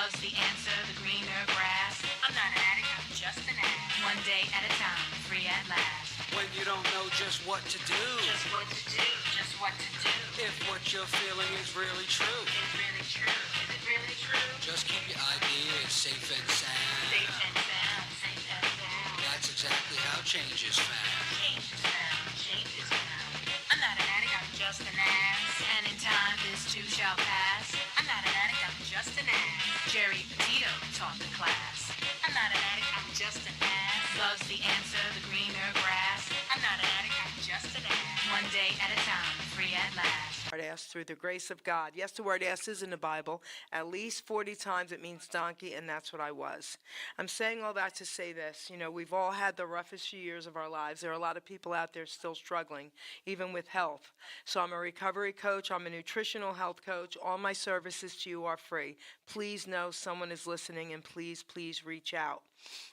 Love's the answer, the greener grass. I'm not an addict, I'm just an addict. One day at a time, free at last. When you don't know just what to do. Just what to do, just what to do. If what you're feeling is really true. Is really true, is it really true? Just keep your ideas safe and sound. Safe and sound, safe and sound. That's exactly how change is found. Change is found, change is found. I'm not an addict, I'm just an ass. And in time, this too shall pass. I'm not an addict, I'm just an ass. Geri Petito taught the class. I'm not an addict, I'm just an ass. Love's the answer, the greener grass. I'm not an addict, I'm just an ass. One day at a time, free at last. Ass through the grace of God. Yes, the word ass is in the Bible. At least 40 times it means donkey, and that's what I was. I'm saying all that to say this. You know, we've all had the roughest few years of our lives. There are a lot of people out there still struggling, even with health. So I'm a recovery coach. I'm a nutritional health coach. All my services to you are free. Please know someone is listening, and please, please reach out.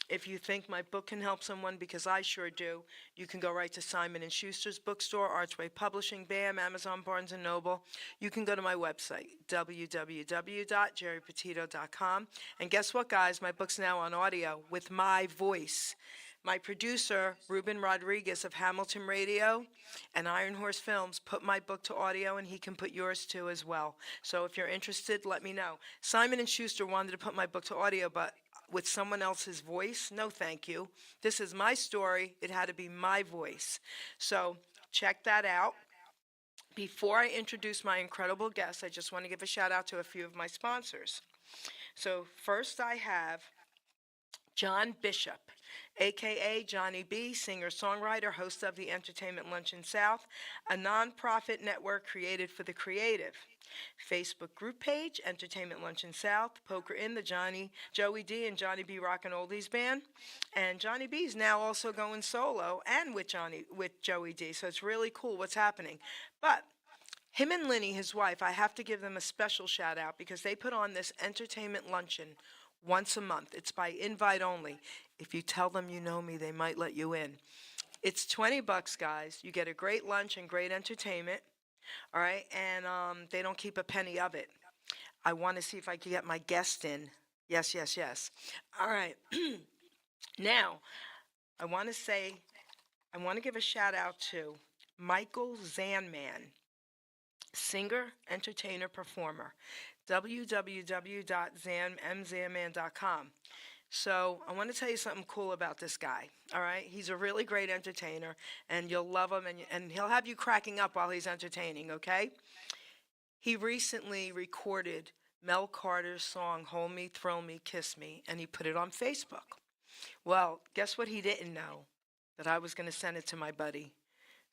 If you think my book can help someone, because I sure do, you can go right to Simon & Schuster's bookstore, Archway Publishing, BAM, Amazon, Barnes & Noble. You can go to my website, www.geripetito.com. And guess what, guys? My book's now on audio with my voice. My producer, Ruben Rodriguez of Hamilton Radio and Iron Horse Films, put my book to audio, and he can put yours too as well. So if you're interested, let me know. Simon & Schuster wanted to put my book to audio, but with someone else's voice, no thank you. This is my story. It had to be my voice. So check that out. Before I introduce my incredible guests, I just want to give a shout out to a few of my sponsors. So first I have John Bishop, a.k.a. Johnny B., singer-songwriter, host of the Entertainment Luncheon South, a nonprofit network created for the creative. Facebook group page, Entertainment Luncheon South, Poker in the Joey D and Johnny B Rockin' Oldies Band. And Johnny B is now also going solo and with Joey D, so it's really cool what's happening. But him and Linny, his wife, I have to give them a special shout out because they put on this entertainment luncheon once a month. It's by invite only. If you tell them you know me, they might let you in. It's $20, guys. You get a great lunch and great entertainment. All right, and they don't keep a penny of it. I want to see if I can get my guest in. Yes, yes, yes. All right. Now, I want to give a shout out to Michael Zanman, singer, entertainer, performer. www.mzanman.com. So I want to tell you something cool about this guy, all right? He's a really great entertainer, and you'll love him, and he'll have you cracking up while he's entertaining, okay? He recently recorded Mel Carter's song, Hold Me, Thrill Me, Kiss Me, and he put it on Facebook. Well, guess what he didn't know? That I was going to send it to my buddy.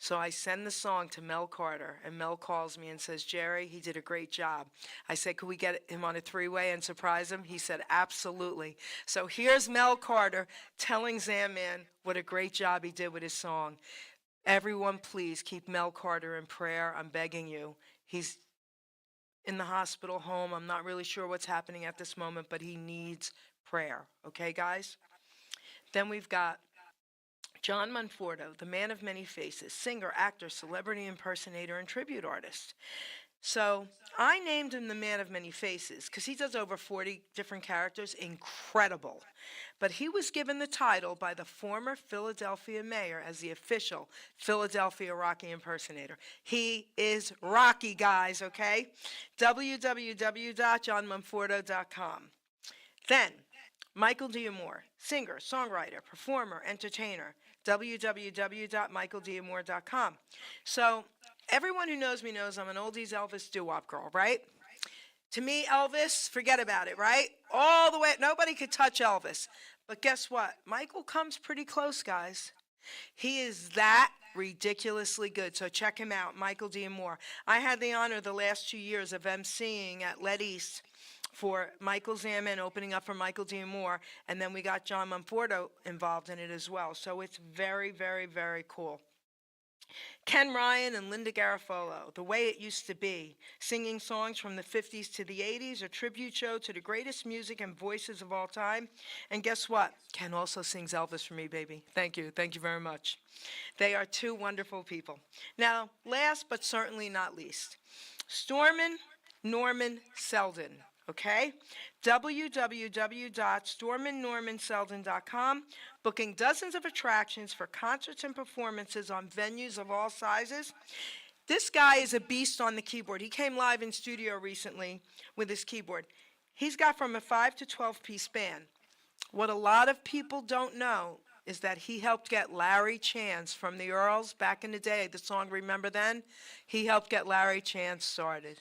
So I send the song to Mel Carter, and Mel calls me and says, Jerry, he did a great job. I said, could we get him on a three-way and surprise him? He said, absolutely. So here's Mel Carter telling Zanman what a great job he did with his song. Everyone, please keep Mel Carter in prayer. I'm begging you. He's in the hospital home. I'm not really sure what's happening at this moment, but he needs prayer. Okay, guys? Then we've got John Monforto, the man of many faces, singer, actor, celebrity impersonator, and tribute artist. So I named him the man of many faces because he does over 40 different characters. Incredible. But he was given the title by the former Philadelphia mayor as the official Philadelphia Rocky impersonator. He is Rocky, guys, okay? www.johnmonforto.com. Then Michael D'Amore, singer, songwriter, performer, entertainer, www.michaeldiamore.com. So everyone who knows me knows I'm an oldies Elvis doo-wop girl, right? To me, Elvis, forget about it, right? All the way, nobody could touch Elvis. But guess what? Michael comes pretty close, guys. He is that ridiculously good. So check him out, Michael D'Amore. I had the honor the last 2 years of emceeing at Let East for Michael Zanman, opening up for Michael D'Amore, and then we got John Monforto involved in it as well. So it's very, very, very cool. Ken Ryan and Linda Garofalo, The Way It Used to Be, singing songs from the 50s to the 80s, a tribute show to the greatest music and voices of all time. And guess what? Ken also sings Elvis for me, baby. Thank you. Thank you very much. They are two wonderful people. Now, last but certainly not least, Stormin Norman Selden. Okay? www.stormandnormanseldon.com, booking dozens of attractions for concerts and performances on venues of all sizes. This guy is a beast on the keyboard. He came live in studio recently with his keyboard. He's got from a 5 to 12-piece band. What a lot of people don't know is that he helped get Larry Chance from the Earls back in the day, the song Remember Then. He helped get Larry Chance started.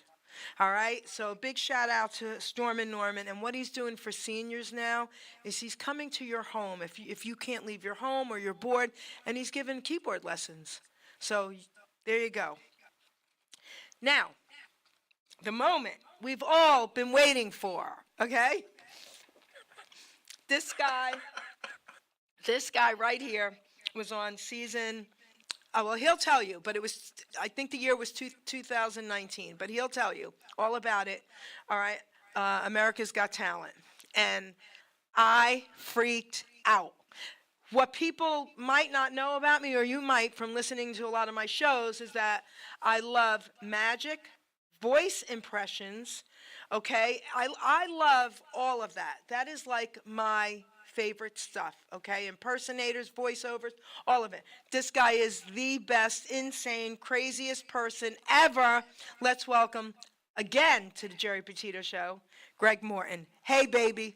All right, so a big shout out to Storm and Norman. And what he's doing for seniors now is he's coming to your home if you can't leave your home or you're bored, and he's giving keyboard lessons. So there you go. Now, the moment we've all been waiting for, okay? This guy right here was on season, well, he'll tell you, but it was, I think the year was 2019, but he'll tell you all about it, all right? America's Got Talent. And I freaked out. What people might not know about me, or you might from listening to a lot of my shows, is that I love magic, voice impressions, okay? I love all of that. That is like my favorite stuff, okay? Impersonators, voiceovers, all of it. This guy is the best, insane, craziest person ever. Let's welcome, again, to the Geri Petito Show, Greg Morton. Hey, baby.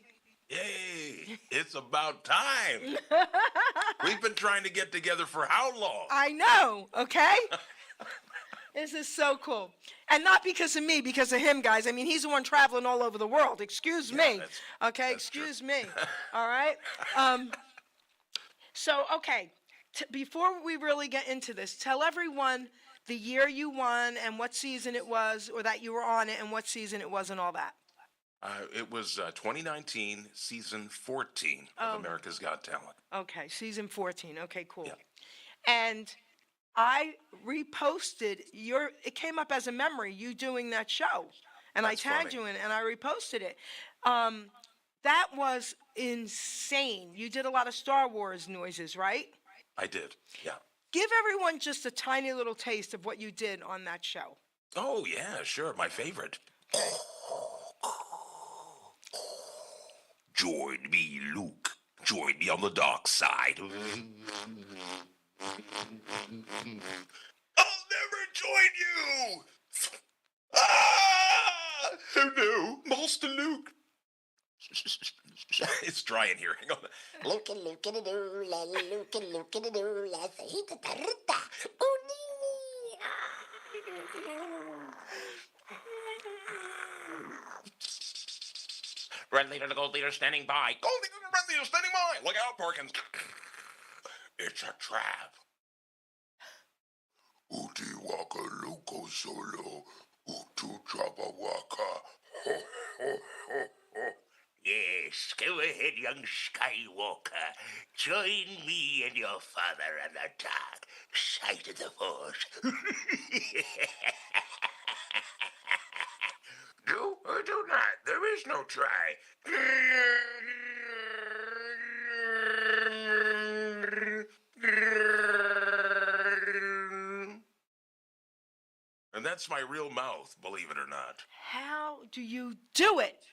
Yay, it's about time. We've been trying to get together for how long? I know, okay? This is so cool. And not because of me, because of him, guys. I mean, he's the one traveling all over the world. Excuse me. Okay, excuse me. All right? So, okay, before we really get into this, tell everyone the year you won and what season it was, or that you were on it and what season it was and all that. It was 2019, season 14 of America's Got Talent. Okay, season 14. Okay, cool. Yeah. And I reposted it came up as a memory, you doing that show. And That's I tagged funny. you in it, and I reposted it. That was insane. You did a lot of Star Wars noises, right? I did, yeah. Give everyone just a tiny little taste of what you did on that show. Oh, yeah, sure, my favorite. Join me, Luke. Join me on the dark side. I'll never join you! Ah! Oh no, Master Luke. It's dry in here. Hang on. Red leader to gold leader standing by. Gold leader to red leader standing by. Look out, Perkins. It's a trap. Uti waka luko solo. Utu trapa waka. Ho, ho, ho, ho. Yes, go ahead, young Skywalker. Join me and your father on the dark side of the Force. Do or do not. There is no try. And that's my real mouth, believe it or not. How do you do it?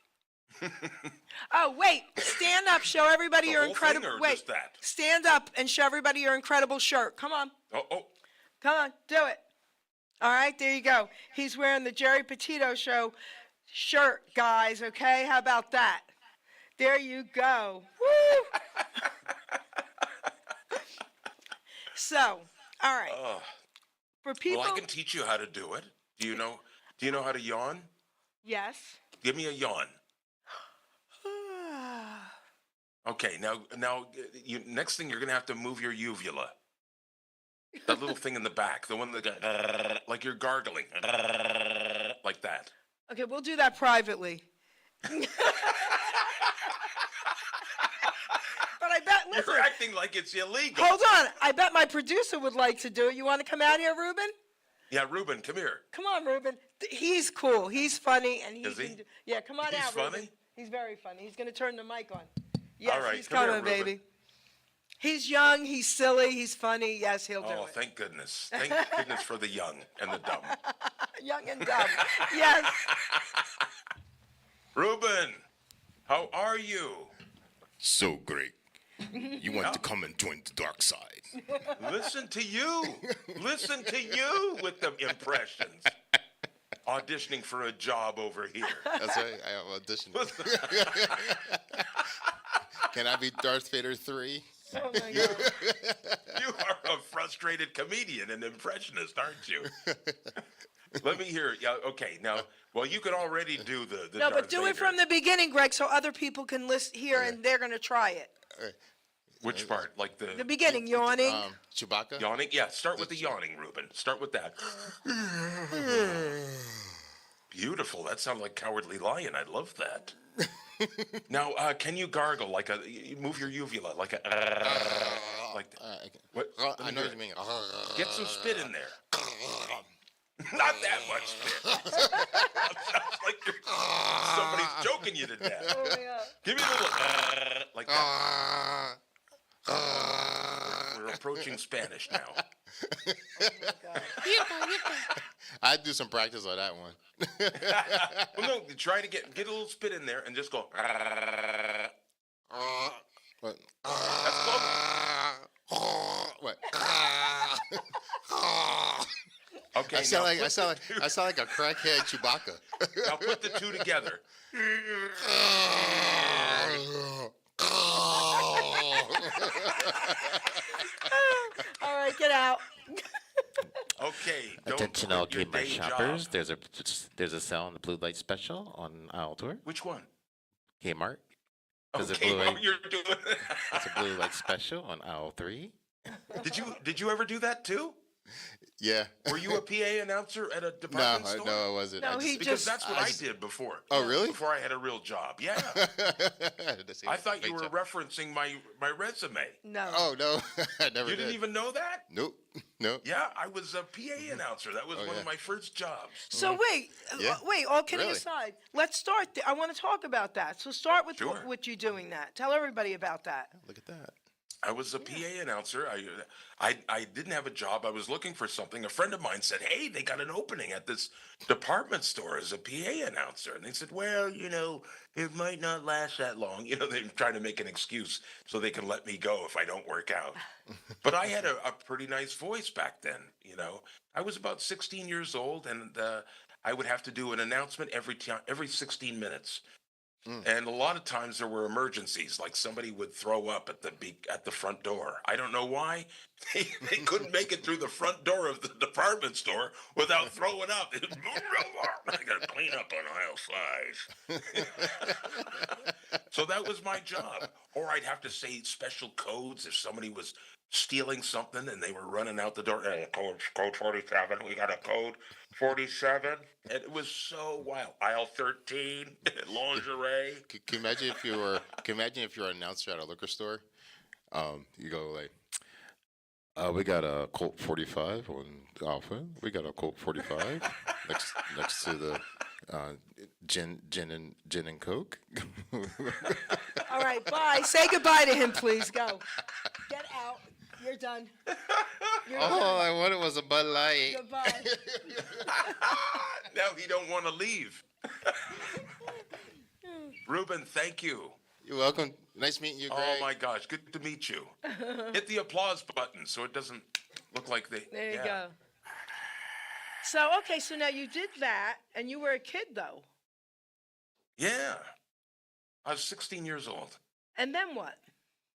Oh, wait. Stand up. Show everybody The your whole incredible... thing or Wait. just that? Stand up and show everybody your incredible shirt. Come on. Oh. Come on. Do it. All right. There you go. He's wearing the Geri Petito Show shirt, guys. Okay? How about that? There you go. Woo! So, all right. For people... Well, I can teach you how to do it. Do you know how to yawn? Yes. Give me a yawn. Okay, now, next thing you're gonna have to move your uvula. That little thing in the back, the one that goes, like you're gargling, like that. Okay, we'll do that privately. But I bet, listen, You're acting like it's illegal. hold on. I bet my producer would like to do it. You want to come out here, Ruben? Yeah, Ruben, come here. Come on, Ruben. He's cool. He's funny, and Is he? can do, yeah, come on He's out, funny? Ruben. He's very funny. He's going to turn the mic on. Yes, All right, he's come here, coming, Ruben. baby. He's young. He's silly. He's funny. Yes, he'll do Oh, it. thank goodness. Thank goodness for the young and the dumb. Young and dumb. Yes. Ruben, how are you? So great. You want to come and join the dark side. Listen to you. Listen to you with the impressions. Auditioning for a job over here. That's right. I auditioned. Can I be Darth Vader 3? Oh my God. You are a frustrated comedian and impressionist, aren't you? Let me hear. Yeah, okay. Now, well, you can already do the No, Darth but do it Vader. from the beginning, Greg, so other people can listen here and they're going to try it. Which part? Like The beginning, yawning. Chewbacca? yawning? Yeah, start with the yawning, Ruben. Start with that. Beautiful. That sounded like Cowardly Lion. I love that. Now, can you gargle like you move your uvula like a like what? Let I me know hear what you it. mean. Get some spit in there. Not that much spit. Sounds like somebody's choking you to death. Oh my God. Give me a little like that. We're approaching Spanish now. I'd do some practice on that one. Well, no, try to get a little spit in there and just go. What? That's close. What? Okay. I sound like a crackhead Chewbacca. Now put the two together. All right, get out. Okay. Don't Attention all quit your Kmart day shoppers. job. There's a sale on the Blue Light Special on aisle tour. Which one? Kmart. There's Okay, a blue well, light. you're doing. There's a Blue Light Special on aisle 3. Did you ever do that too? Yeah. Were you a PA announcer at a department store? No, I wasn't. No, I he Because just- that's what I did before. Oh, really? Before I had a real job. Yeah. I thought you were referencing my resume. No. Oh, no. I never You did. didn't even know that? Nope. Nope. Yeah, I was a PA announcer. That was one yeah. of my first jobs. So Yeah. wait, all kidding Really? aside, let's start. I want to talk about that. So start with Sure. what you doing that. Tell everybody about that. Look at that. I was a PA announcer. I didn't have a job. I was looking for something. A friend of mine said, "Hey, they got an opening at this department store as a PA announcer." And they said, "Well, it might not last that long." They're trying to make an excuse so they can let me go if I don't work out. But I had a pretty nice voice back then. I was about 16 years old, and I would have to do an announcement every 16 minutes. And a lot of times there were emergencies, like somebody would throw up at the front door. I don't know why. They couldn't make it through the front door of the department store without throwing up. I got to clean up on aisle 5. So that was my job. Or I'd have to say special codes if somebody was stealing something and they were running out the door. Hey, code 47. We got a code 47. And it was so wild. Aisle 13, lingerie. Can you imagine if you were an announcer at a liquor store? You go like, We got a Colt 45 on Alpha. We got a Colt 45 next to the gin and Coke. All right, bye. Say goodbye to him, please. Go. Get out. You're done. You're all done. I wanted was a Bud Light. Goodbye. Now he don't want to leave. Ruben, thank you. You're welcome. Nice meeting you, Greg. Oh my gosh, good to meet you. Hit the applause button so it doesn't look like they. There you yeah. go. So, okay, so now you did that, and you were a kid, though. Yeah. I was 16 years old. And then what?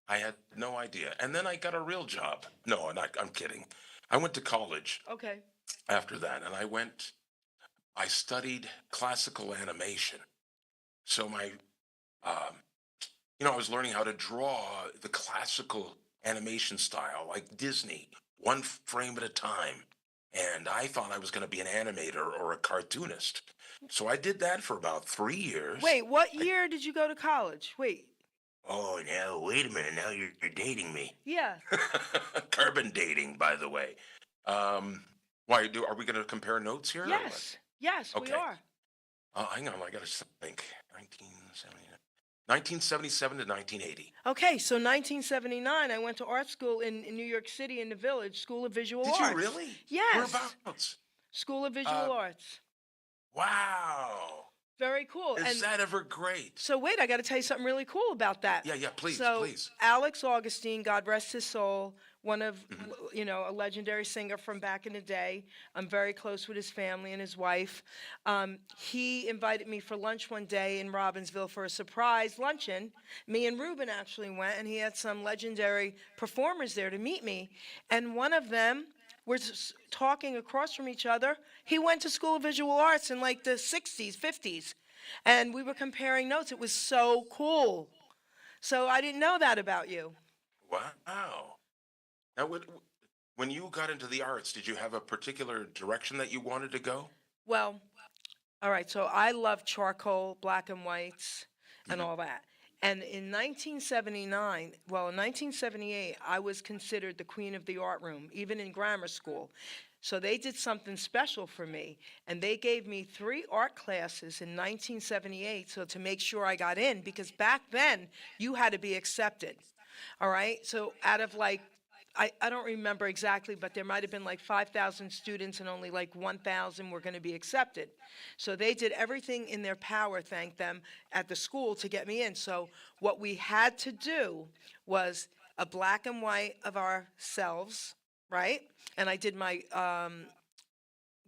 I had no idea. And then I got a real job. No, I'm kidding. I went to college Okay. after that, and I studied classical animation. So I was learning how to draw the classical animation style, like Disney, one frame at a time. And I thought I was going to be an animator or a cartoonist. So I did that for about 3 years. Wait, what year did you go to college? Wait. Oh, now, wait a minute. Now you're dating me. Yeah. Carbon dating, by the way. Are we going to compare notes here? or what? Yes. Yes, Okay. we are. Hang on, I got to think. 1977 to 1980. Okay, so 1979, I went to art school in New York City in the Village, School of Visual Did Arts. you really? Yes. Whereabouts? School of Visual Arts. Wow. Very cool. Is that ever great? So wait, I got to tell you something really cool about that. Yeah, please, So please. Alex Augustine, God rest his soul, one of a legendary singer from back in the day. I'm very close with his family and his wife. He invited me for lunch one day in Robbinsville for a surprise luncheon. Me and Ruben actually went, and he had some legendary performers there to meet me. And one of them was talking across from each other. He went to School of Visual Arts in like the 60s, 50s. And we were comparing notes. It was so cool. So I didn't know that about you. Wow. Now, when you got into the arts, did you have a particular direction that you wanted to go? Well, all right. So I love charcoal, black and whites, and all that. And in 1979, well, in 1978, I was considered the queen of the art room, even in grammar school. So they did something special for me, and they gave me 3 art classes in 1978 so to make sure I got in, because back then you had to be accepted. All right? So out of like, I don't remember exactly, but there might have been like 5,000 students and only like 1,000 were going to be accepted. So they did everything in their power, thank them, at the school to get me in. So what we had to do was a black and white of ourselves, right? And I did my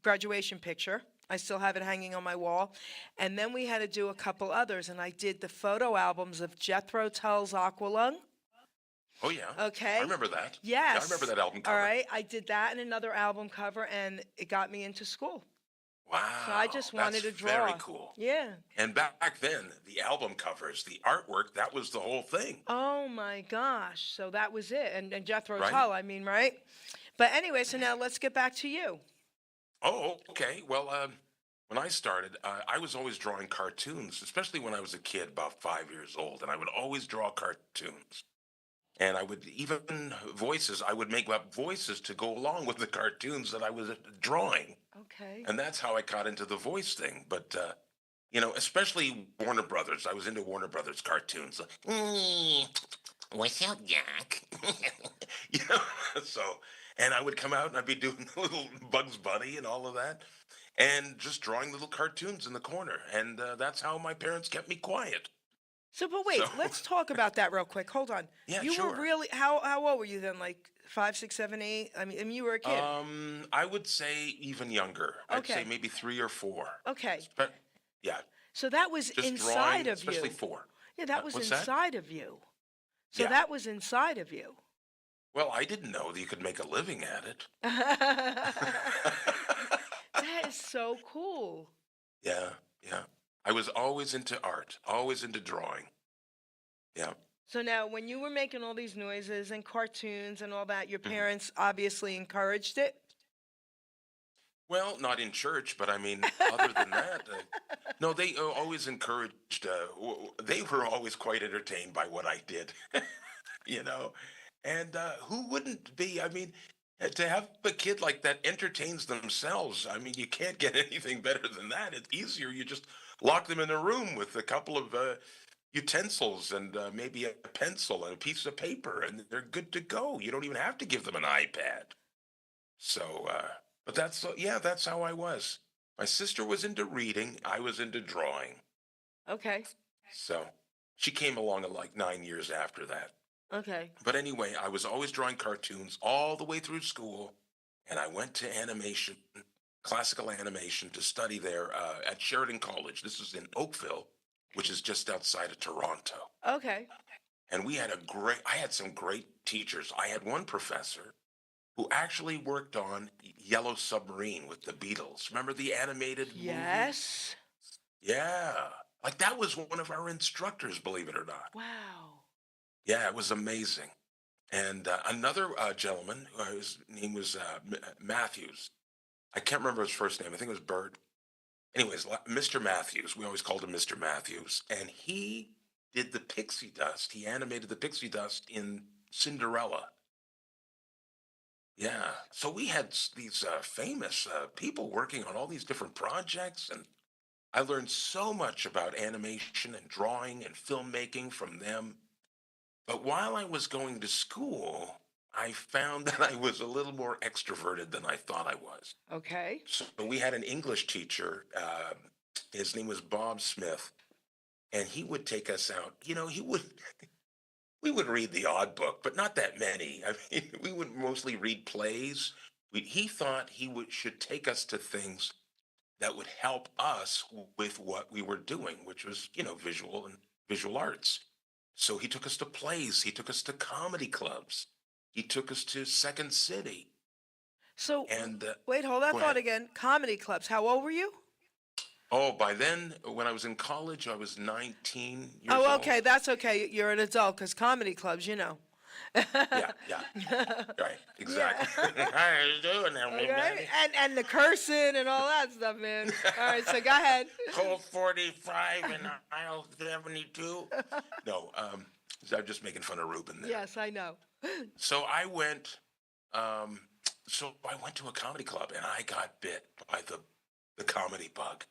graduation picture. I still have it hanging on my wall. And then we had to do a couple others, and I did the photo albums of Jethro Tull's Aqualung. Oh, yeah. Okay. I remember that. Yes. Yeah, I remember that album cover. All right. I did that and another album cover, and it got me into school. Wow. So I just wanted to that's draw. Very cool. Yeah. And back then, the album covers, the artwork, that was the whole thing. Oh my gosh. So that was it. And Jethro Right. Tull, I mean, right? But anyway, so now let's get back to you. Oh, okay. Well, when I started, I was always drawing cartoons, especially when I was a kid, about 5 years old, and I would always draw cartoons. And I would even voices, I would make up voices to go along with the cartoons that I was drawing. Okay. And that's how I got into the voice thing. But, especially Warner Brothers. I was into Warner Brothers cartoons. What's up, Jack? So, and I would come out and I'd be doing the little Bugs Bunny and all of that. And just drawing little cartoons in the corner. And that's how my parents kept me quiet. So, but wait, So- let's talk about that real quick. Hold on. Yeah, you sure. were really, how old were you then? Like 5, 6, 7, 8? I mean, you were a kid. I would say even younger. I'd say Okay. maybe 3 or 4. Okay. But yeah, So that was just inside drawing, of you. especially 4. Yeah, that was what's that? inside of you. So Yeah. that was inside of you. Well, I didn't know that you could make a living at it. That is so cool. Yeah. I was always into art, always into drawing. Yeah. So now, when you were making all these noises and cartoons and all that, your Mm-hmm. parents obviously encouraged it? Well, not in church, but I mean, other than that, no, they always encouraged. They were always quite entertained by what I did, you know. And who wouldn't be? I mean, to have a kid like that entertains themselves. I mean, you can't get anything better than that. It's easier. You just lock them in a room with a couple of utensils and maybe a pencil and a piece of paper, and they're good to go. You don't even have to give them an iPad. So, but that's how I was. My sister was into reading. I was into drawing. Okay. So she came along at like 9 years after that. Okay. But anyway, I was always drawing cartoons all the way through school, and I went to animation, classical animation, to study there at Sheridan College. This is in Oakville, which is just outside of Toronto. Okay. And I had some great teachers. I had one professor who actually worked on Yellow Submarine with the Beatles. Remember the animated movie? Yes. Yeah. Like that was one of our instructors, believe it or not. Wow. Yeah, it was amazing. And another gentleman, his name was Matthews. I can't remember his first name. I think it was Bert. Anyways, Mr. Matthews. We always called him Mr. Matthews. And he did the pixie dust. He animated the pixie dust in Cinderella. Yeah. So we had these famous people working on all these different projects. And I learned so much about animation and drawing and filmmaking from them. But while I was going to school, I found that I was a little more extroverted than I thought I was. Okay. So we had an English teacher. His name was Bob Smith, and he would take us out. He would. We would read the odd book, but not that many. I mean, we would mostly read plays. He thought should take us to things that would help us with what we were doing, which was, visual arts. So he took us to plays. He took us to comedy clubs. He took us to Second City. So, And wait, hold that go thought ahead. again. Comedy clubs. How old were you? Oh, by then, when I was in college, I was 19 years old. Oh, okay. That's okay. You're an adult because comedy clubs, Yeah. Right, exactly. How you doing, everybody? Okay? And the cursing and all that stuff, man. All right, so go ahead. Colt 45 and aisle 72. No, I'm just making fun of Ruben there. Yes, I know. So I went to a comedy club and I got bit by the comedy bug.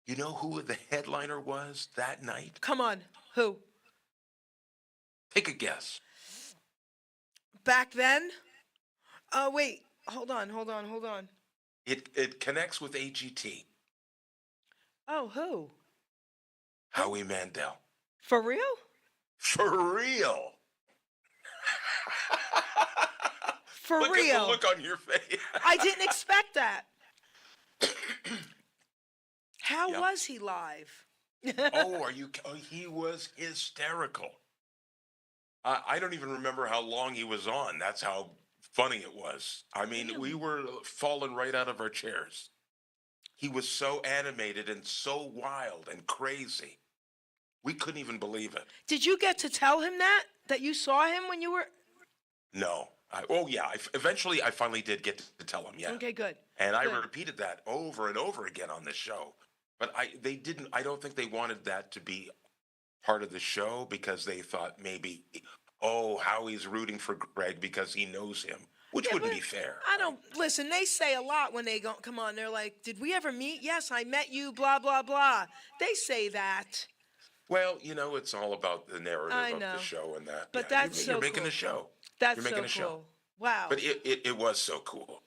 You know who the headliner was that night? Come on. Who? Take a guess. Back then? Wait. Hold on. It connects with AGT. Oh, who? Howie Mandel. For real? For real. For Look real. at the look on your face. I didn't expect that. How Yep. was he live? Oh, he was hysterical. I don't even remember how long he was on. That's how funny it was. I mean, we were falling right out of our chairs. He was so animated and so wild and crazy. We couldn't even believe it. Did you get to tell him that you saw him when you were? No. Eventually, I finally did get to tell him, yeah. Okay, good. And I Good. repeated that over and over again on the show. But I don't think they wanted that to be part of the show because they thought maybe, Howie's rooting for Greg because he knows him, which Yeah, wouldn't but be fair. I don't listen. They say a lot when they come on. They're like, "Did we ever meet? Yes, I met you." Blah blah blah. They say that. Well, it's all about the narrative I of know. the show and that. But Yeah, that's you're so making cool. a show. That's You're making so a show. cool. Wow. But it was so cool.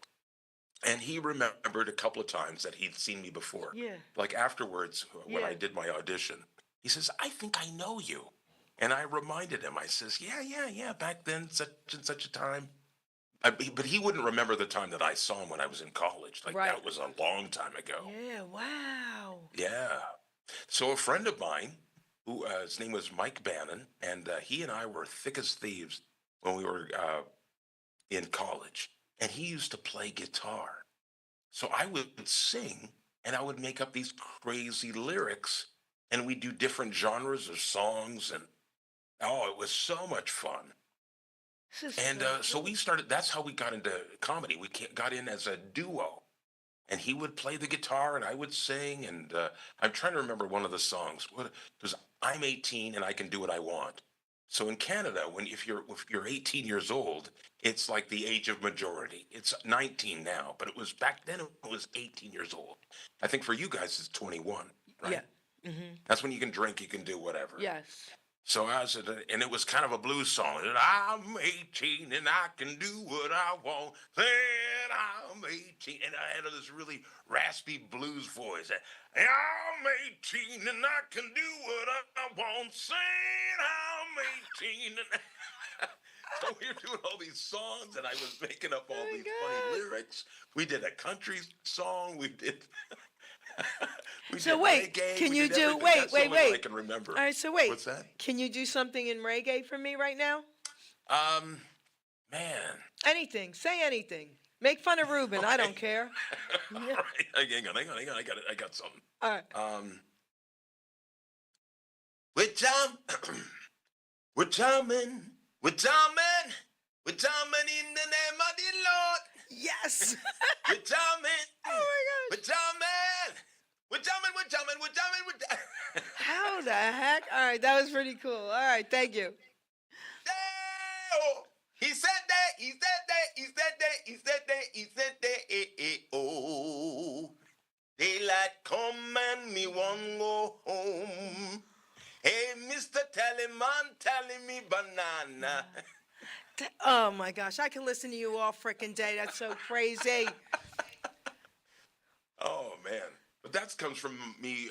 And he remembered a couple of times that he'd seen me before. Yeah. Like afterwards, when Yeah. I did my audition, he says, "I think I know you." And I reminded him, I says, yeah, back then, such and such a time. But he wouldn't remember the time that I saw him when I was in college. Like, Right. that was a long time ago. Yeah. Wow. Yeah. So a friend of mine, who his name was Mike Bannon, and he and I were thick as thieves when we were in college. And he used to play guitar. So I would sing, and I would make up these crazy lyrics, and we'd do different genres of songs, and it was so much fun. This is And so we started, that's how we got into comedy. We got in as a duo. And he would play the guitar and I would sing. And I'm trying to remember one of the songs. It was I'm 18 and I can do what I want. So in Canada, if you're 18 years old, it's like the age of majority. It's 19 now, but it was back then. It was 18 years old. I think for you guys, it's 21, right? Yeah. Mm-hmm. That's when you can drink, you can do whatever. Yes. So and it was kind of a blues song. I'm 18 and I can do what I want. Then I'm 18. And I had this really raspy blues voice. I'm 18 and I can do what I want. Saying I'm 18. So we were doing all these songs and I was making up all these funny lyrics. We did a country song. We did... So wait, reggae, can we you did do? everything. Wait, That's the only one I wait. can remember. All right, so wait. What's that? Can you do something in reggae for me right now? Man. Anything. Say anything. Make fun of Ruben. I don't Okay. care. All right. Hang on. I got something. All right. We're jamming in the name of the Lord. Yes. We're jamming. Oh my We're gosh. jamming. We're jamming. How the heck? All right, that was pretty cool. All right, thank you. He said that, oh. Daylight come and me want go home. Hey, Mr. Tallyman, telling me banana. Oh my gosh, I can listen to you all freaking day. That's so crazy. Oh, man. But that comes from me.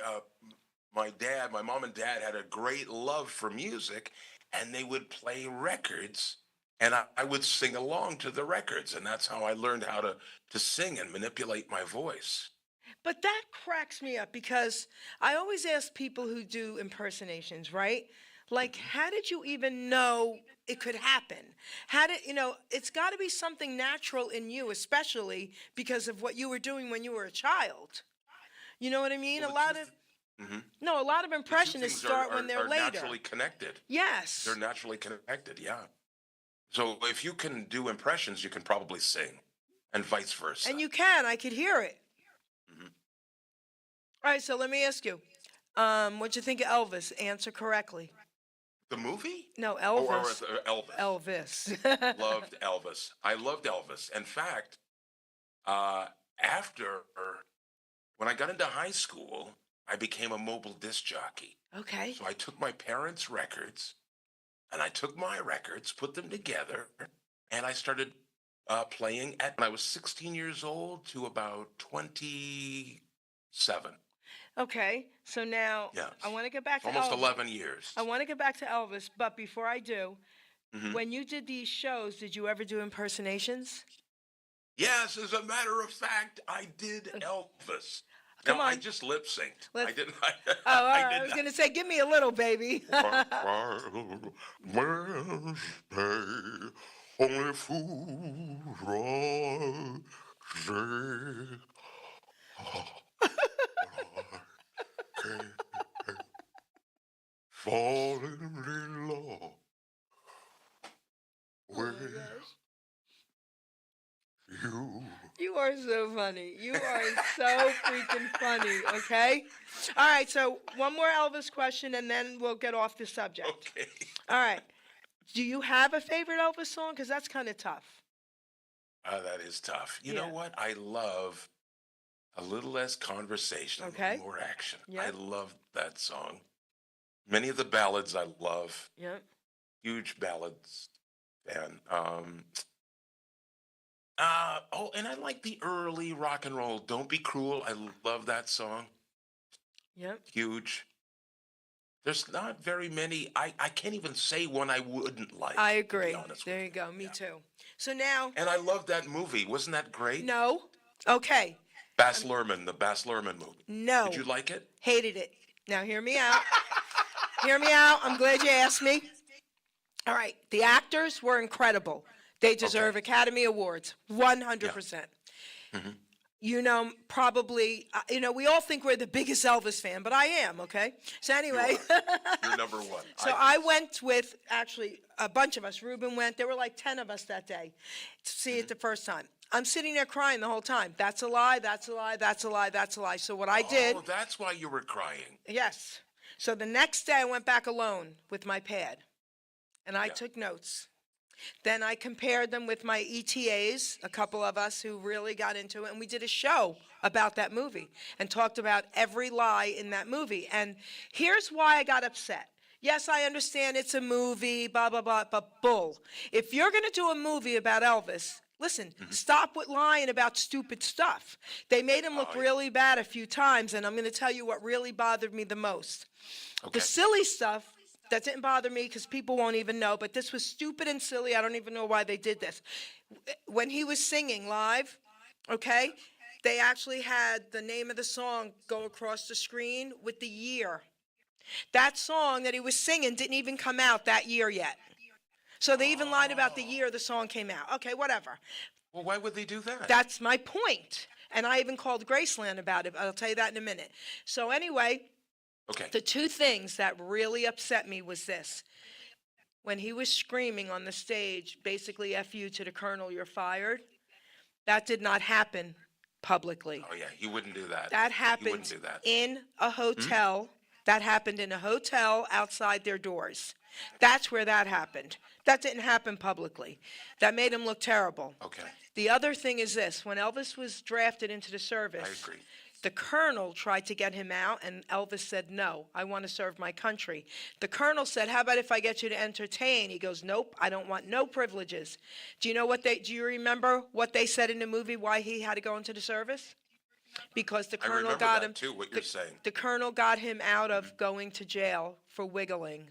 My mom and dad had a great love for music, and they would play records, and I would sing along to the records, and that's how I learned how to sing and manipulate my voice. But that cracks me up because I always ask people who do impersonations, right? Like, how did you even know it could happen? How did, it's got to be something natural in you, especially because of what you were doing when you were a child. You know what I mean? Well, A lot of, no, a lot of The two impressionists things start when they're are later. naturally connected. Yes. They're naturally connected, yeah. So if you can do impressions, you can probably sing, and vice versa. And you can. I could hear it. All right, so let me ask you. What'd you think of Elvis? Answer correctly. The movie? No, Oh, Elvis. Elvis. Elvis. Loved Elvis. I loved Elvis. In fact, after when I got into high school, I became a mobile disc jockey. Okay. So I took my parents' records and I took my records, put them together, and I started playing when I was 16 years old to about 27. Okay. So now Yes. I want to get back to Almost Elvis. 11 years. I want to get back to Elvis, but before I do, Mhm. when you did these shows, did you ever do impersonations? Yes, as a matter of fact, I did Elvis. Come Now, I on. just lip synced. I Let's- didn't. Oh, all right. I did was not. going to say, give me a little, baby. Wednesday, only fools rush. Falling in love with you. You are so funny. You are so freaking funny, okay? All right, so one more Elvis question, and then we'll get off the subject. Okay. All right. Do you have a favorite Elvis song? Because that's kind of tough. That is tough. You know Yeah. what? I love a little less conversation, a Okay. little more action. I Yep. love that song. Many of the ballads I love. Yep. Huge ballads. And and I like the early rock and roll. Don't Be Cruel. I love that song. Yep. Huge. There's not very many. I can't even say one I wouldn't like. I to agree. be honest There with you go. Me Yeah. too. So now, And I love that movie. Wasn't that great? no. Okay. Baz Luhrmann, the Baz Luhrmann movie. No. Did you like it? Hated it. Now, hear me out. Hear me out. I'm glad you asked me. All right. The actors were incredible. They deserve Okay. Academy Awards, 100%. Probably, we all think we're the biggest Elvis fan, but I am, okay? So anyway, You're number one. so I went with, actually, a bunch of us. Ruben went. There were like 10 of us that day to see it the first time. I'm sitting there crying the whole time. That's a lie, that's a lie, that's a lie, that's a lie. So what I did, Oh, that's why you were crying. yes. So the next day I went back alone with my pad, and I took notes. Then I compared them with my ETAs, a couple of us who really got into it, and we did a show about that movie and talked about every lie in that movie. And here's why I got upset. Yes, I understand it's a movie, blah, blah, blah, but bull. If you're going to do a movie about Elvis, listen, stop with lying about stupid stuff. They made him look really bad a few times, and I'm going to tell you what really bothered me the most. Okay. The silly stuff, that didn't bother me because people won't even know, but this was stupid and silly. I don't even know why they did this. When he was singing live, okay, they actually had the name of the song go across the screen with the year. That song that he was singing didn't even come out that year yet. So they even lied about the year the song came out. Okay, whatever. Well, why would they do that? That's my point. And I even called Graceland about it. I'll tell you that in a minute. So anyway, Okay. the two things that really upset me was this. When he was screaming on the stage, basically, F you to the colonel, you're fired, that did not happen publicly. Oh, yeah, he wouldn't do that. That He happened wouldn't do that. in a hotel. That happened in a hotel outside their doors. That's where that happened. That didn't happen publicly. That made him look terrible. Okay. The other thing is this. When Elvis was drafted into the service, I agree. the colonel tried to get him out, and Elvis said, no, I want to serve my country. The colonel said, how about if I get you to entertain? He goes, nope, I don't want no privileges. Do you remember what they said in the movie, why he had to go into the service? because the I colonel remember got that him. too, what you're saying. The colonel got him out of going to jail for wiggling.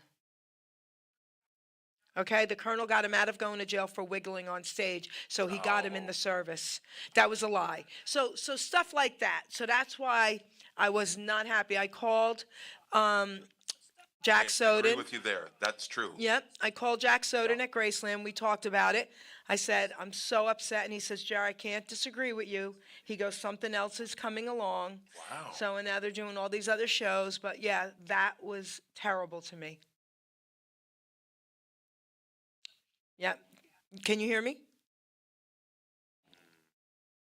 Okay, the colonel got him out of going to jail for wiggling on stage, so he got him in the service. That was a lie. So stuff like that. So that's why I was not happy. I called Jack I agree Soden. with you there. That's true. Yep, I called Jack Soden at Graceland. We talked about it. I said, I'm so upset. And he says, Jerry, I can't disagree with you. He goes, something else is coming along. Wow. So, and now they're doing all these other shows. But yeah, that was terrible to me. Yep. Can you hear me?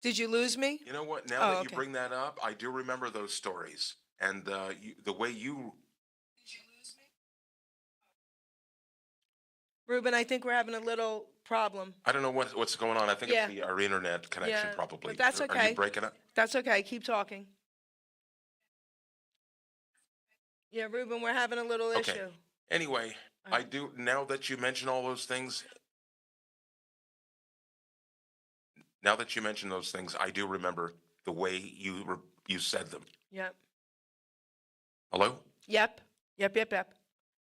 Did you lose me? You know what? Now Oh, that you okay. bring that up, I do remember those stories. And the way you. Ruben, I think we're having a little problem. I don't know what's going on. I think Yeah. it's our internet connection, Yeah, probably. but that's Are okay. you breaking up? That's okay. Keep talking. Yeah, Ruben, we're having a little Okay. issue. Anyway, I do, now that you mention all those things, I do remember the way you said them. Yep. Hello? Yep.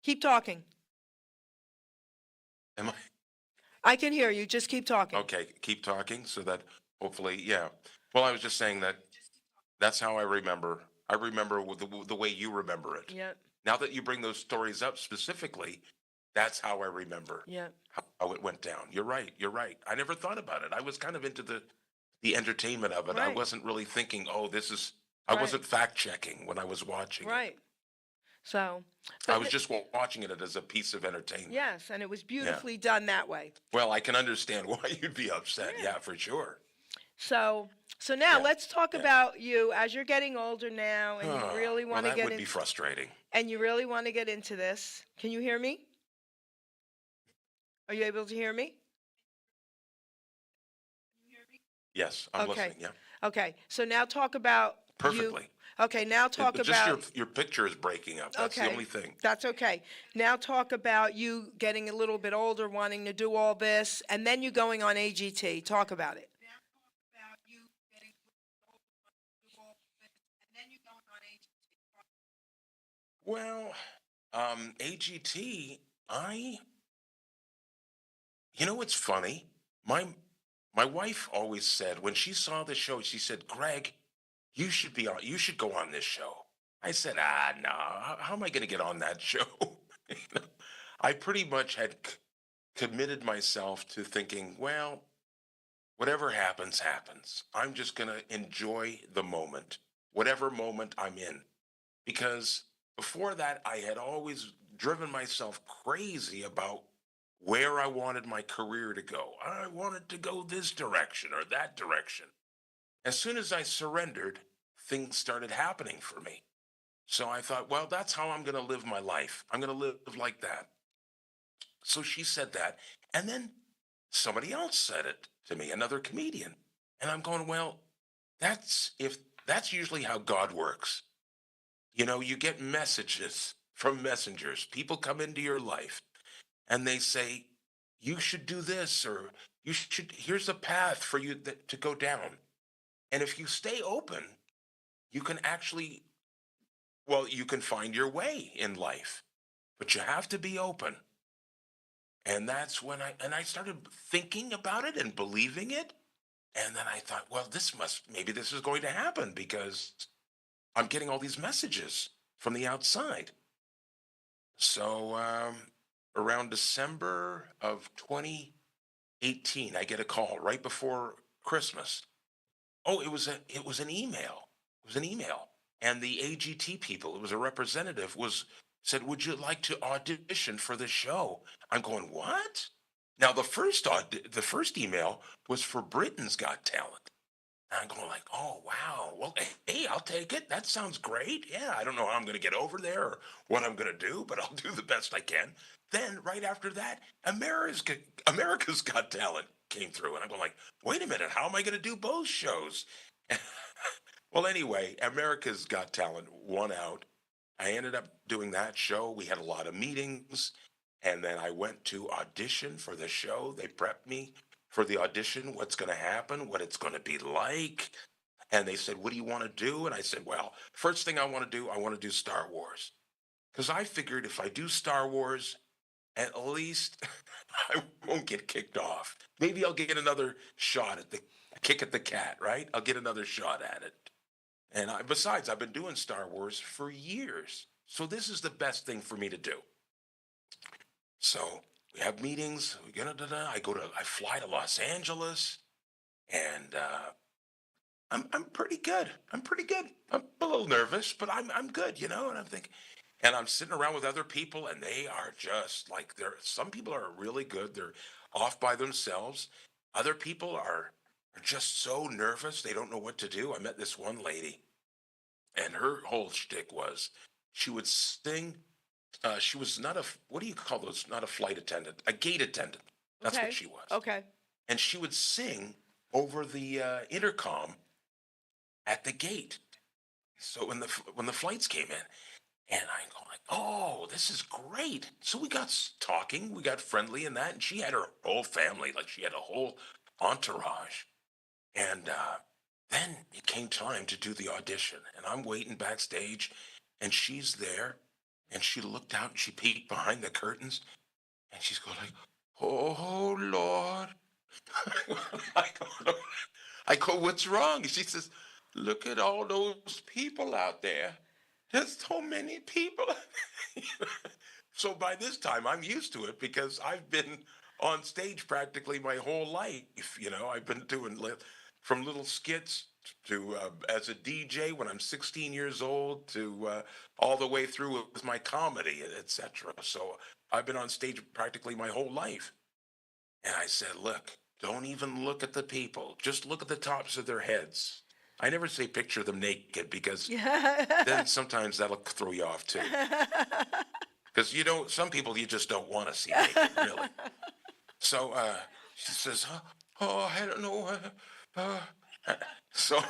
Keep talking. Am I? I can hear you. Just keep talking. Okay, keep talking so that hopefully, yeah. Well, I was just saying that that's how I remember. I remember the way you remember it. Yep. Now that you bring those stories up specifically, that's how I remember Yep. how it went down. You're right. I never thought about it. I was kind of into the entertainment of it. I Right. wasn't really thinking, oh, I Right. wasn't fact checking when I was watching it. Right. So. I was just watching it as a piece of entertainment. Yes, and it was beautifully done that way. Well, I can understand why you'd be upset. Yeah, for sure. So now Yeah, let's talk yeah. about you as you're getting older now, and you really Well, want to that get would be into, frustrating. and you really want to get into this. Can you hear me? Are you able to hear me? Yes, I'm Okay. listening. Yeah, Okay. So now talk about you. perfectly. Okay. Now talk Just about. your picture is breaking up. That's the Okay. only thing. That's okay. Now talk about you getting a little bit older, wanting to do all this, and then you going on AGT. Talk about it. Well, AGT, you know what's funny? My wife always said when she saw the show, she said, Greg, you should go on this show. I said, no, how am I going to get on that show? You know, I pretty much had committed myself to thinking, well, whatever happens, happens. I'm just going to enjoy the moment, whatever moment I'm in. Because before that, I had always driven myself crazy about where I wanted my career to go. I wanted to go this direction or that direction. As soon as I surrendered, things started happening for me. So I thought, well, that's how I'm going to live my life. I'm going to live like that. So she said that. And then somebody else said it to me, another comedian. And I'm going, well, that's usually how God works. You know, you get messages from messengers. People come into your life and they say, you should do this, or here's a path for you to go down. And if you stay open, you can actually, well, you can find your way in life, but you have to be open. And that's when I started thinking about it and believing it. And then I thought, well, maybe this is going to happen because I'm getting all these messages from the outside. So around December of 2018, I get a call right before Christmas. Oh, it was an email. It was an email. And the AGT people, it was a representative, said, would you like to audition for the show? I'm going, what? Now the first email was for Britain's Got Talent. And I'm going like, oh, wow. Well, hey, I'll take it. That sounds great. Yeah, I don't know how I'm going to get over there or what I'm going to do, but I'll do the best I can. Then right after that, America's Got Talent came through. And I'm going like, wait a minute, how am I going to do both shows? Well, anyway, America's Got Talent won out. I ended up doing that show. We had a lot of meetings. And then I went to audition for the show. They prepped me for the audition, what's going to happen, what it's going to be like. And they said, what do you want to do? And I said, well, first thing I want to do Star Wars. Because I figured if I do Star Wars, at least I won't get kicked off. Maybe I'll get another shot at the kick at the cat, right? I'll get another shot at it. And besides, I've been doing Star Wars for years. So this is the best thing for me to do. So we have meetings. I fly to Los Angeles, and I'm pretty good. I'm pretty good. I'm a little nervous, but I'm good, you know. And I'm thinking, and I'm sitting around with other people, and they are just like some people are really good. They're off by themselves. Other people are just so nervous they don't know what to do. I met this one lady, and her whole shtick was she would sing. She was not what do you call those? Not a flight attendant, a gate attendant. That's Okay. what she was. Okay. And she would sing over the intercom at the gate. So when the flights came in, and I'm going like, oh, this is great. So we got talking, we got friendly and that, and she had her whole family, like she had a whole entourage. And then it came time to do the audition, and I'm waiting backstage, and she's there, and she looked out and she peeked behind the curtains, and she's going like, oh Lord. I go, what's wrong? She says, look at all those people out there. There's so many people. So by this time, I'm used to it because I've been on stage practically my whole life. You know, I've been doing from little skits to as a DJ when I'm 16 years old to all the way through with my comedy, etc. So I've been on stage practically my whole life. And I said, look, don't even look at the people. Just look at the tops of their heads. I never say picture them naked because then sometimes that'll throw you off too. Because some people you just don't want to see naked, really. So she says, oh, I don't know. So,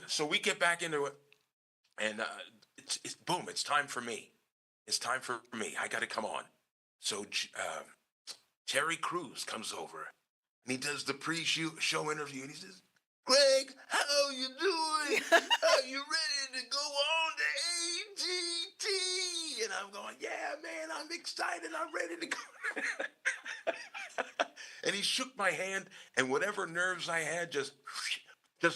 so we get back into it, and boom, it's time for me. It's time for me. I got to come on. So Terry Crews comes over, and he does the pre-show interview, and he says, Greg, how you doing? Are you ready to go on to AGT? And I'm going, yeah, man, I'm excited. I'm ready to go. And he shook my hand, and whatever nerves I had just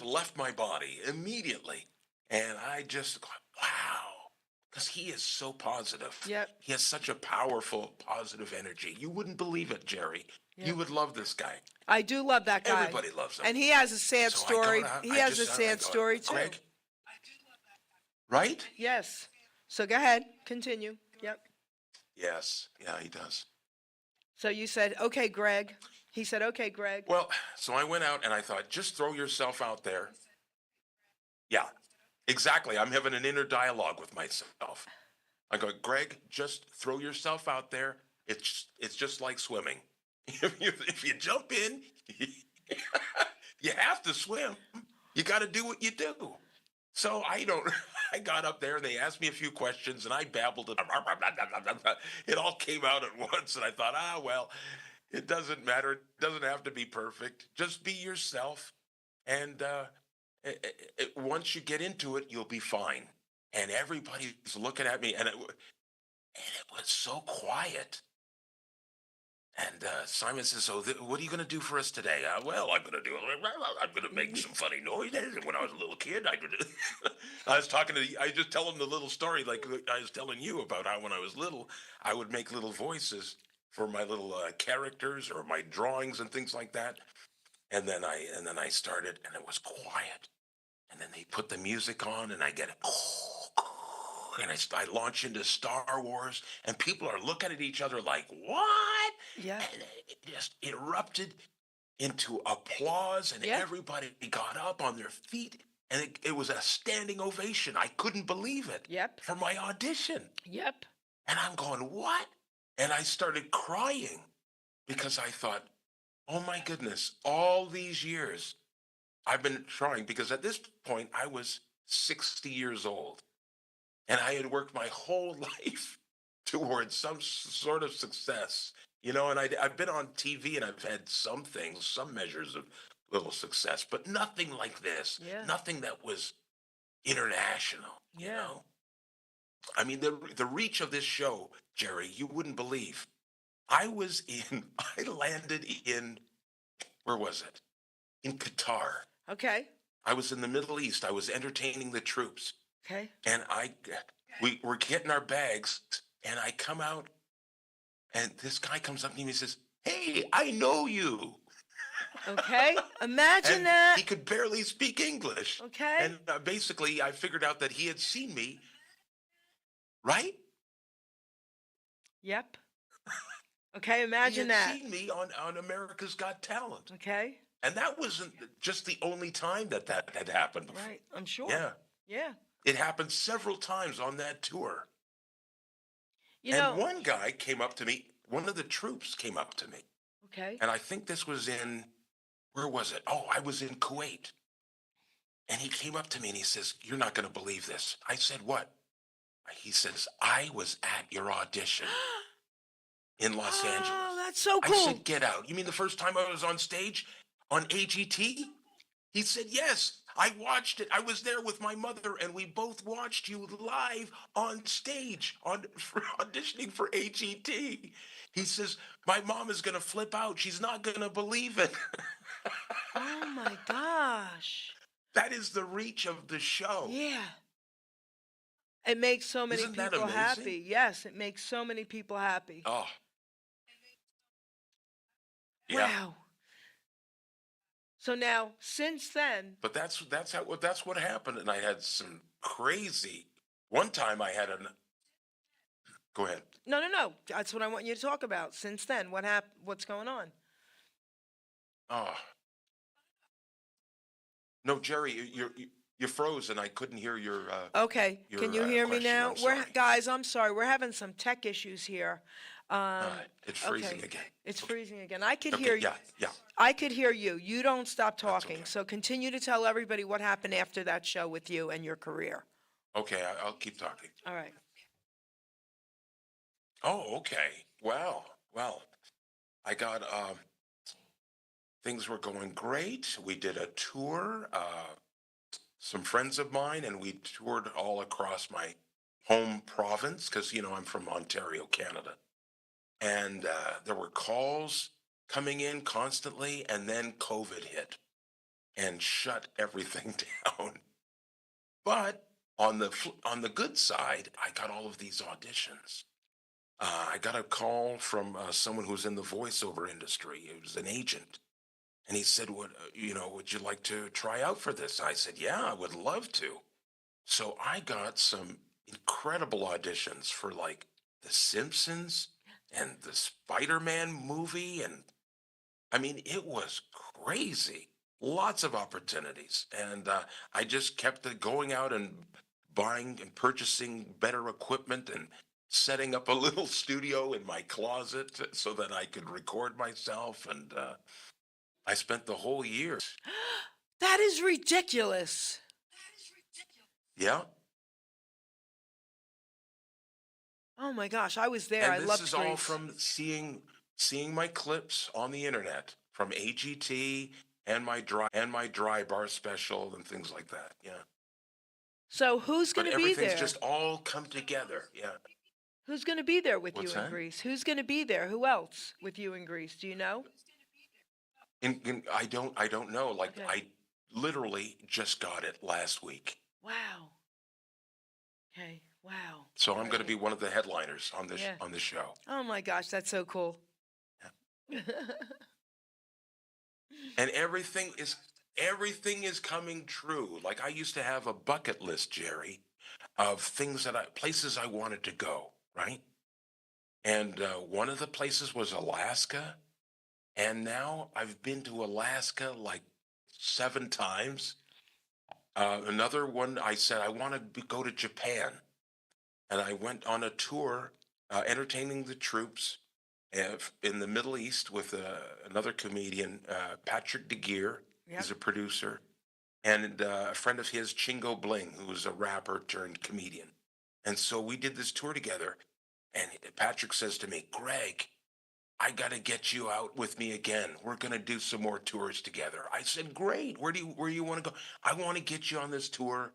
left my body immediately. And I just go, wow, because he is so positive. Yep. He has such a powerful, positive energy. You wouldn't believe it, Jerry. Yep. You would love this guy. I do love that guy. Everybody loves him. And he has a sad So story. He has a sad go, story too. Greg, right? Yes. So go ahead. Continue. Yep. Yes. Yeah, he does. So you said, okay, Greg. He said, okay, Greg. Well, so I went out and I thought, just throw yourself out there. Yeah, exactly. I'm having an inner dialogue with myself. I go, Greg, just throw yourself out there. It's just like swimming. If you jump in, you have to swim. You got to do what you do. So I got up there and they asked me a few questions and I babbled it. It all came out at once and I thought, well, it doesn't matter. It doesn't have to be perfect. Just be yourself. And once you get into it, you'll be fine. And everybody's looking at me and it was so quiet. And Simon says, so what are you going to do for us today? Well, I'm going to make some funny noises. When I was a little kid, I was I just tell him the little story like I was telling you about how when I was little, I would make little voices for my little characters or my drawings and things like that. And then I started and it was quiet. And then they put the music on and I get it. And I launch into Star Wars, and people are looking at each other like, what? Yeah. And it just erupted into applause, and Yeah. everybody got up on their feet, and it was a standing ovation. I couldn't believe it. Yep. For my audition. Yep. And I'm going, what? And I started crying because I thought, oh my goodness, all these years I've been trying, because at this point I was 60 years old. And I had worked my whole life towards some sort of success, and I've been on TV and I've had some things, some measures of little success, but nothing like this. Yeah. Nothing that was international. You Yeah. know, I mean, the reach of this show, Jerry, you wouldn't believe. I was in. I landed in. Where was it? In Qatar. Okay. I was in the Middle East. I was entertaining the troops, Okay. and we were getting our bags, and I come out, and this guy comes up to me and he says, "Hey, I know you." Okay. Imagine And that. he could barely speak English. Okay. And basically, I figured out that he had seen me, right? Yep. Okay. He Imagine had that. seen me on America's Got Talent. Okay. And that wasn't just the only time that had happened before. Right. I'm sure. Yeah. Yeah. It happened several times on that tour. You And know. one guy came up to me, one of the troops came up to me. Okay. And I think this was where was it? Oh, I was in Kuwait. And he came up to me and he says, "You're not going to believe this." I said, "What?" He says, "I was at your audition in Los Angeles." Oh, that's so I cool. said, "Get out. You mean the first time I was on stage on AGT?" He said, "Yes, I watched it. I was there with my mother, and we both watched you live on stage for auditioning for AGT." He says, "My mom is going to flip out. She's not going to believe it." Oh my gosh. That is the reach of the show. Yeah. It makes so many Isn't that people amazing? happy. Yes, it makes so many people happy. Oh. Yeah. Wow. So now, since then, But that's what happened, and I had some crazy. One time I had an. Go ahead. no. That's what I want you to talk about. Since then, what happened? What's going on? Oh. No, Jerry, you froze, and I couldn't hear your. Okay, your, can you hear me question. now? I'm sorry. Guys, I'm sorry. We're having some tech issues here. It's freezing okay. again. It's freezing again. I could Okay, hear you. yeah. I could hear you. You don't stop talking. okay. So continue to tell everybody what happened after that show with you and your career. Okay, I'll keep talking. All right. Oh, okay. Well, I got things were going great. We did a tour, some friends of mine, and we toured all across my home province because I'm from Ontario, Canada. And there were calls coming in constantly, and then COVID hit and shut everything down. But on the good side, I got all of these auditions. I got a call from someone who's in the voiceover industry. It was an agent, and he said, "Would you like to try out for this?" I said, "Yeah, I would love to." So I got some incredible auditions for like The Simpsons and the Spider-Man movie, and I mean, it was crazy. Lots of opportunities, and I just kept going out and buying and purchasing better equipment and setting up a little studio in my closet so that I could record myself. And I spent the whole year. That is ridiculous. Yeah. Oh my gosh, I was there. And I this loved is all Grease. from seeing my clips on the internet from AGT and my dry bar special and things like that. Yeah. So who's But going to be everything's there? just all come together. Yeah. Who's going to be there with What's you in that? Greece? Who's going to be there? Who else with you in Greece? Do you know? I don't know. Like Okay. I literally just got it last week. Wow. Okay. Wow. So I'm going to Great. be one of the headliners on this Yeah. on this show. Oh my gosh, that's so cool. And everything is coming true. Like I used to have a bucket list, Jerry, of places I wanted to go, right? And one of the places was Alaska, and now I've been to Alaska like 7 times. Another one, I said I want to go to Japan, and I went on a tour entertaining the troops in the Middle East with another comedian, Patrick DeGear. Yep. He's a producer, and a friend of his, Chingo Bling, who's a rapper turned comedian. And so we did this tour together. And Patrick says to me, "Greg, I got to get you out with me again. We're going to do some more tours together. I said, great. Where you want to go? I want to get you on this tour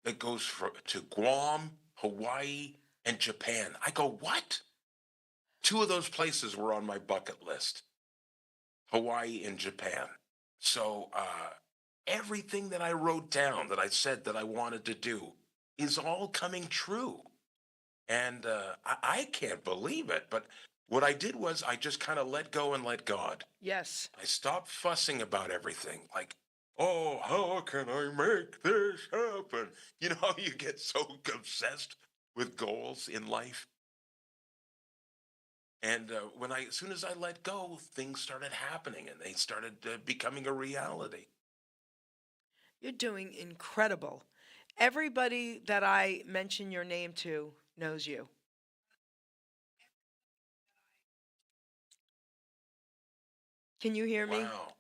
that goes to Guam, Hawaii, and Japan. I go, what? Two of those places were on my bucket list, Hawaii and Japan. So everything that I wrote down that I said that I wanted to do is all coming true. And I can't believe it. But what I did was I just kind of let go and let God. Yes. I stopped fussing about everything. Like, oh, how can I make this happen? You know how you get so obsessed with goals in life? And as soon as I let go, things started happening and they started becoming a reality. You're doing incredible. Everybody that I mention your name to knows you. Can you hear me? Wow.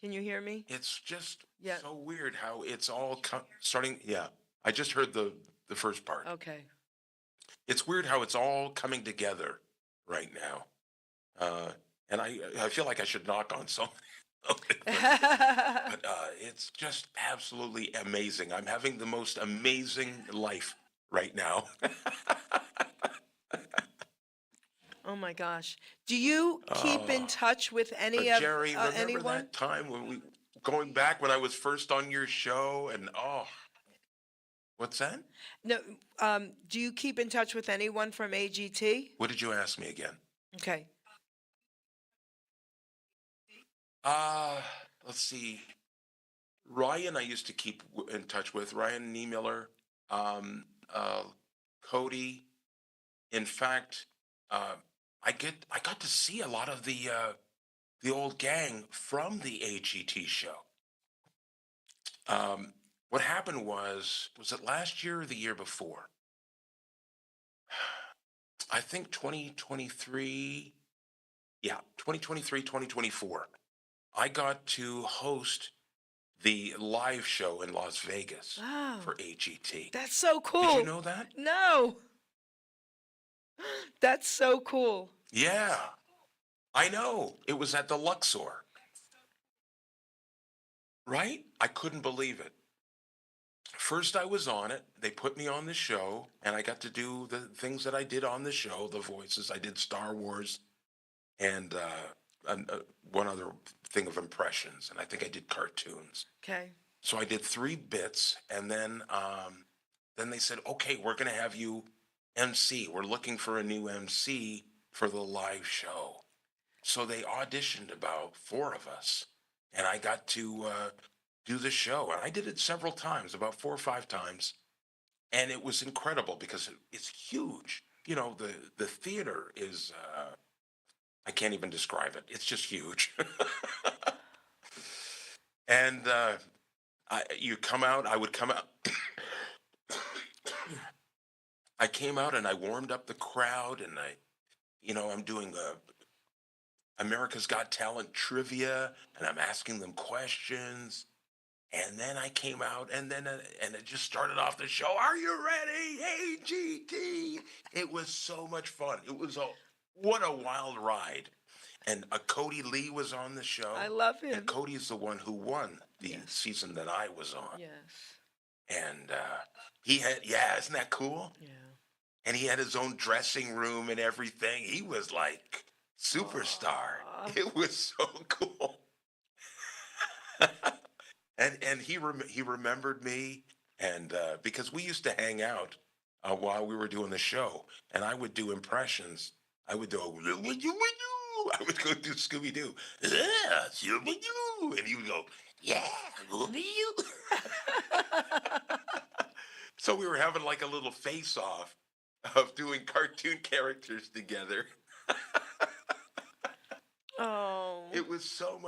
Can you hear me? It's just Yeah. so weird how it's all starting. Yeah. I just heard the first part. Okay. It's weird how it's all coming together right now. And I feel like I should knock on something. But it's just absolutely amazing. I'm having the most amazing life right now. Oh my gosh. Do you keep in Oh, touch with But any of Jerry, remember anyone? that time going back when I was first on your show and what's that? No. Do you keep in touch with anyone from AGT? What did you ask me again? Okay. Uh, let's see. Ryan, I used to keep in touch with Ryan Niemiller, um, uh, Cody. In fact, uh, I got to see a lot of the old gang from the AGT show. Um, what happened was it last year or the year before? I think 2023. Yeah, 2023, 2024. I got to host the live show in Las Vegas Wow. for AGT. That's so cool. Did you know that? No. That's so cool. Yeah, I know. It was at the Luxor, right? I couldn't believe it. First, I was on it. They put me on the show, and I got to do the things that I did on the show, the voices. I did Star Wars and one other thing of impressions, and I think I did cartoons. Okay. So I did 3 bits, and then they said, "Okay, we're going to have you MC. We're looking for a new MC for the live show." So they auditioned about 4 of us, and I got to do the show, and I did it several times, about 4 or 5 times, and it was incredible because it's huge. You know, the theater is. I can't even describe it. It's just huge. And you come out. I would come out. I came out and I warmed up the crowd, and I'm doing America's Got Talent trivia, and I'm asking them questions. And then I came out, and it just started off the show. Are you ready, AGT? It was so much fun. What a wild ride. And Cody Lee was on the show. I love him. And Cody is the one who won the Yes. season that I was on. Yes. And isn't that cool? Yeah. And he had his own dressing room and everything. He was like superstar. Aw. It was so cool. and he remembered me, and because we used to hang out while we were doing the show, and I would do impressions. I would do I would go do Scooby Doo. Yeah, Scooby Doo, and he would go, yeah, Scooby Doo. So we were having like a little face off of doing cartoon characters together. Oh. It was so much